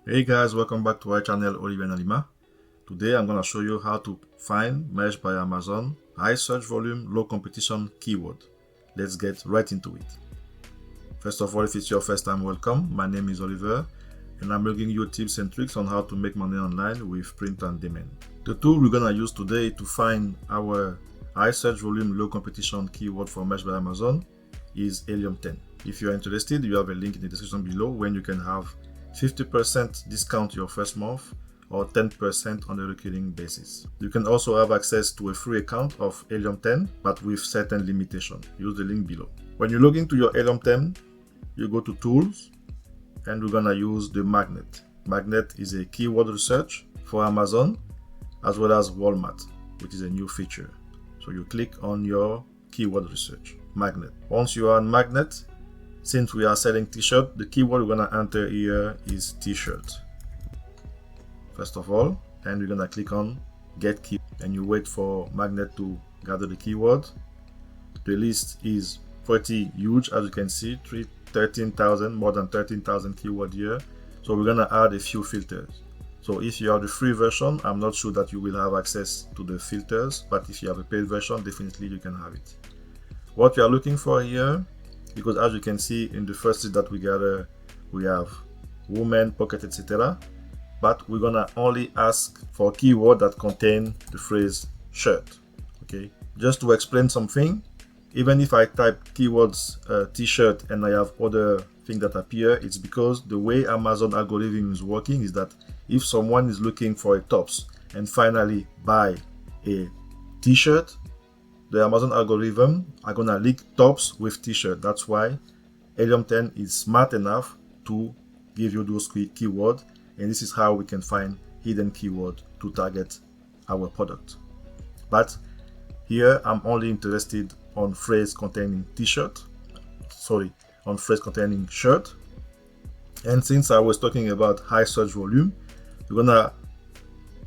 Hey guys, welcome back to our channel Olivier and Alima. Today I'm going to show you how to find Mesh by Amazon high search volume, low competition keyword. Let's get right into it. First of all, if it's your first time, welcome. My name is Oliver and I'm bringing you tips and tricks on how to make money online with print on demand. The tool we're going to use today to find our high search volume, low competition keyword for Mesh by Amazon is 𝗘𝗫𝗏. If you're interested, you have a link in the description below when you can have 50% discount your first month or 10% on a recurring basis. You can also have access to a free account of 𝗘𝗫𝗏, but with certain limitation. Use the link below. When you log into your 𝗘𝗫𝗏, you go to Tools, and we're gonna use the magnet. Magnet is a keyword research for Amazon as well as Walmart, which is a new feature. So you click on your keyword research, magnet. Once you are on magnet, since we are selling t-shirt, the keyword we're gonna enter here is t-shirt. First of all, and we're gonna click on get keyword, and you wait for magnet to gather the keyword. The list is pretty huge, as you can see, 13,000, more than 13,000 keyword here. So we're gonna add a few filters. So if you have the free version, I'm not sure that you will have access to the filters, but if you have a paid version, definitely you can have it. What you are looking for here, because as you can see in the first list that we gather, we have woman, pocket, etc. But we're gonna only ask for keyword that contain the phrase shirt. Okay, just to explain something, even if I type keywords t-shirt and I have other things that appear, it's because the way Amazon algorithm is working is that if someone is looking for a tops and finally buy a t-shirt, the Amazon algorithm are gonna link tops with t-shirt. That's why 𝗘𝗫𝗏 is smart enough to give you those keywords, and this is how we can find hidden keyword to target our product. But here I'm only interested on phrase containing t-shirt, on phrase containing shirt. And since I was talking about high search volume, we're gonna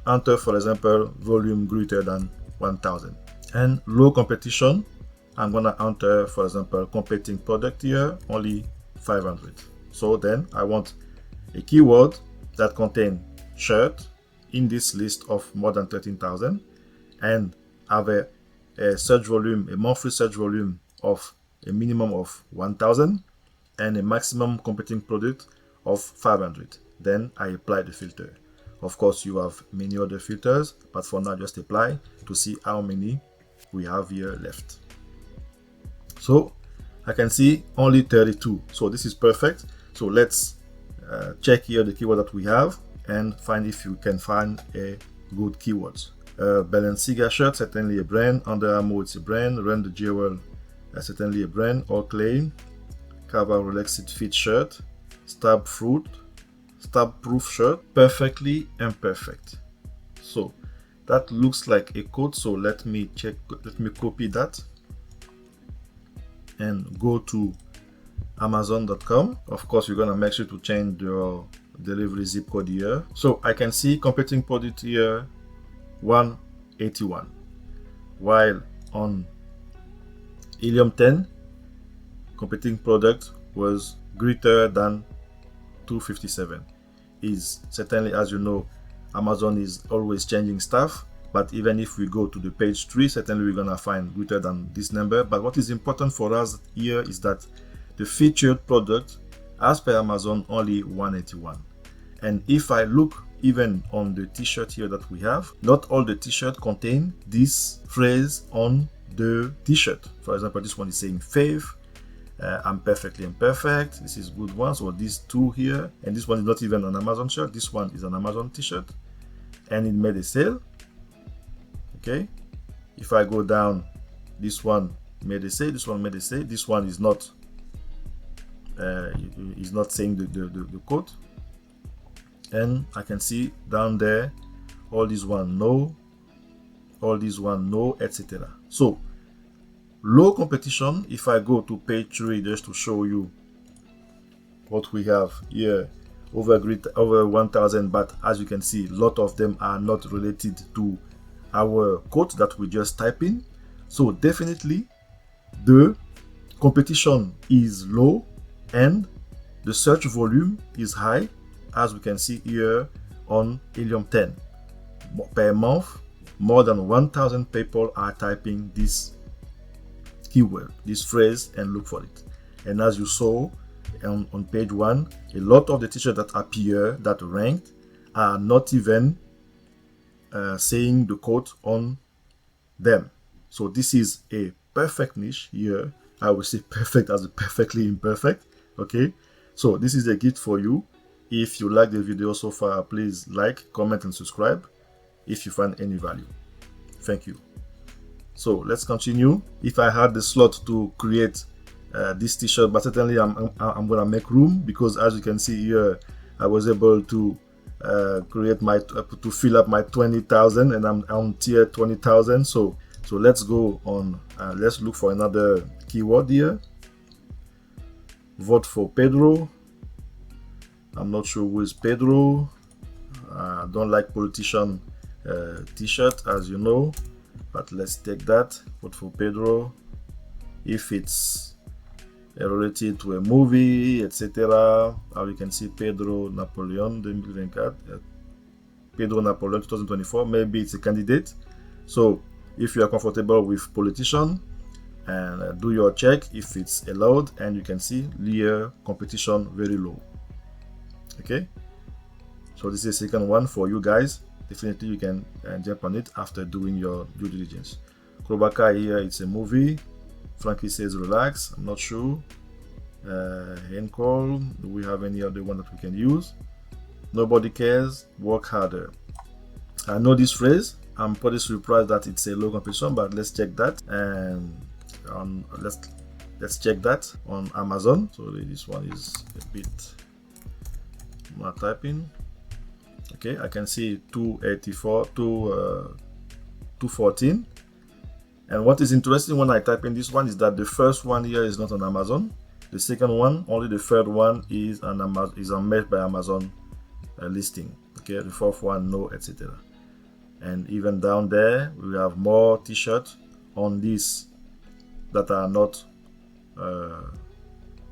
enter, for example, volume greater than 1,000. And low competition, I'm gonna enter, for example, competing product here, only 500. So then I want a keyword that contain shirt in this list of more than 13,000 and have a search volume, a monthly search volume of a minimum of 1,000 and a maximum competing product of 500. Then I apply the filter. Of course, you have many other filters, but for now, just apply to see how many we have here left. So I can see only 32. So this is perfect. So let's check here the keyword that we have and find if you can find a good keywords. Balenciaga shirt, certainly a brand. Under Armour, it's a brand. Run the Jewel, certainly a brand. Oakley, Cover Relaxed Fit shirt. Stab proof shirt. Perfectly imperfect. So that looks like a code. So let me copy that and go to Amazon.com. Of course, you're gonna make sure to change your delivery zip code here. So I can see competing product here 181, while on 𝗘𝗫𝗏 competing product was greater than 257. Is certainly, as you know, Amazon is always changing stuff, but even if we go to the page 3, certainly we're gonna find greater than this number. But what is important for us here is that the featured product, as per Amazon, only 181. And if I look even on the t-shirt here that we have, not all the t-shirt contain this phrase on the t-shirt. For example, this one is saying faith, I'm perfectly imperfect. This is good one. So these two here, and this one is not even an Amazon shirt. This one is an Amazon t-shirt, and it made a sale. Okay, if I go down, this one made a sale. This one made a sale. This one is not saying the code. And I can see down there, all these one no, all these one no, etc. So low competition, if I go to page 3 just to show you what we have here, over 1,000, but as you can see, a lot of them are not related to our code that we just type in. So definitely the competition is low and the search volume is high, as we can see here on Helium 10. Per month, more than 1,000 people are typing this keyword, this phrase, and look for it. And as you saw on page 1, a lot of the t-shirts that appear, that ranked, are not even saying the quote on them. So this is a perfect niche here. I will say perfect as a perfectly imperfect. Okay, so this is a gift for you. If you like the video so far, please like, comment, and subscribe if you find any value. Thank you. So let's continue. If I had the slot to create this t-shirt, but certainly I'm gonna make room, because as you can see here, I was able to create my to fill up my 20,000, and I'm on tier 20,000. So let's go on. Let's look for another keyword here. Vote for Pedro. I'm not sure who is Pedro. I don't like politician t-shirt, as you know, but let's take that. Vote for Pedro. If it's related to a movie, etc. You can see Pedro Napoleon 2024. Pedro Napoleon 2024. Maybe it's a candidate. So if you are comfortable with politician, and do your check if it's allowed, and you can see Lear competition very low. Okay, so this is the second one for you guys. Definitely you can jump on it after doing your due diligence. Krobaka here, it's a movie. Frankie says relax. I'm not sure. Encore, do we have any other one that we can use? Nobody cares, work harder. I know this phrase. I'm pretty surprised that it's a low competition, but let's check that. And let's check that on Amazon. So this one is a bit more typing. Okay, I can see 284, 214. And what is interesting when I type in this one is that the first one here is not on Amazon. The second one, only the third one is on Amazon, is on Made by Amazon listing. Okay, the fourth one, no, etc. And even down there, we have more t-shirts on this that are not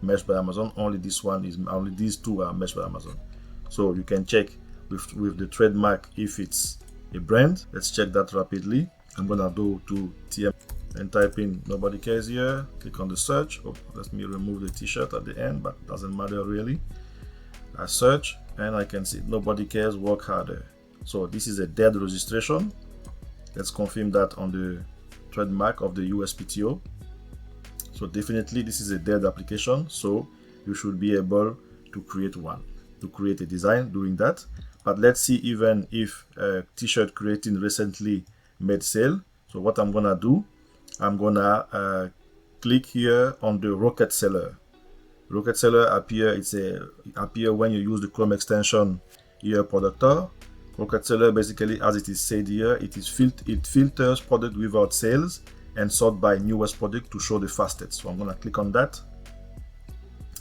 matched by Amazon. Only this one is, only these two are matched by Amazon. So you can check with the trademark if it's a brand. Let's check that rapidly. I'm gonna go to TM and type in nobody cares here. Click on the search. Oh, let me remove the t-shirt at the end, but doesn't matter really. I search and I can see nobody cares, work harder. So this is a dead registration. Let's confirm that on the trademark of the USPTO. So definitely this is a dead application, so you should be able to create one, to create a design doing that. But let's see even if a t-shirt creating recently made sale. So what I'm gonna do, I'm gonna click here on the Rocket Seller. Rocket Seller appear when you use the Chrome extension here, Productor. Rocket Seller basically, as it is said here, it filters product without sales and sort by newest product to show the fastest. So I'm gonna click on that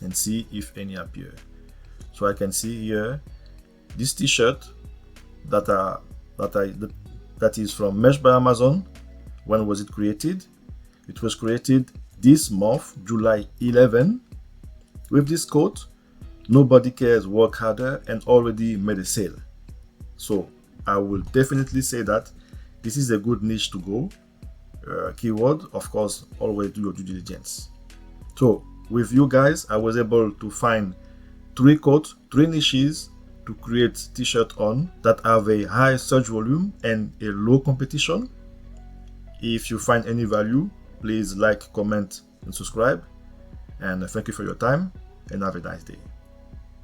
and see if any appear. So I can see here this t-shirt that is from Mesh by Amazon. When was it created? It was created this month, July 11, with this code, nobody cares, work harder, and already made a sale. So I will definitely say that this is a good niche to go. Keyword, of course, always do your due diligence. So with you guys, I was able to find three niches to create t-shirt on that have a high search volume and a low competition. If you find any value, please like, comment, and subscribe. And thank you for your time, and have a nice day.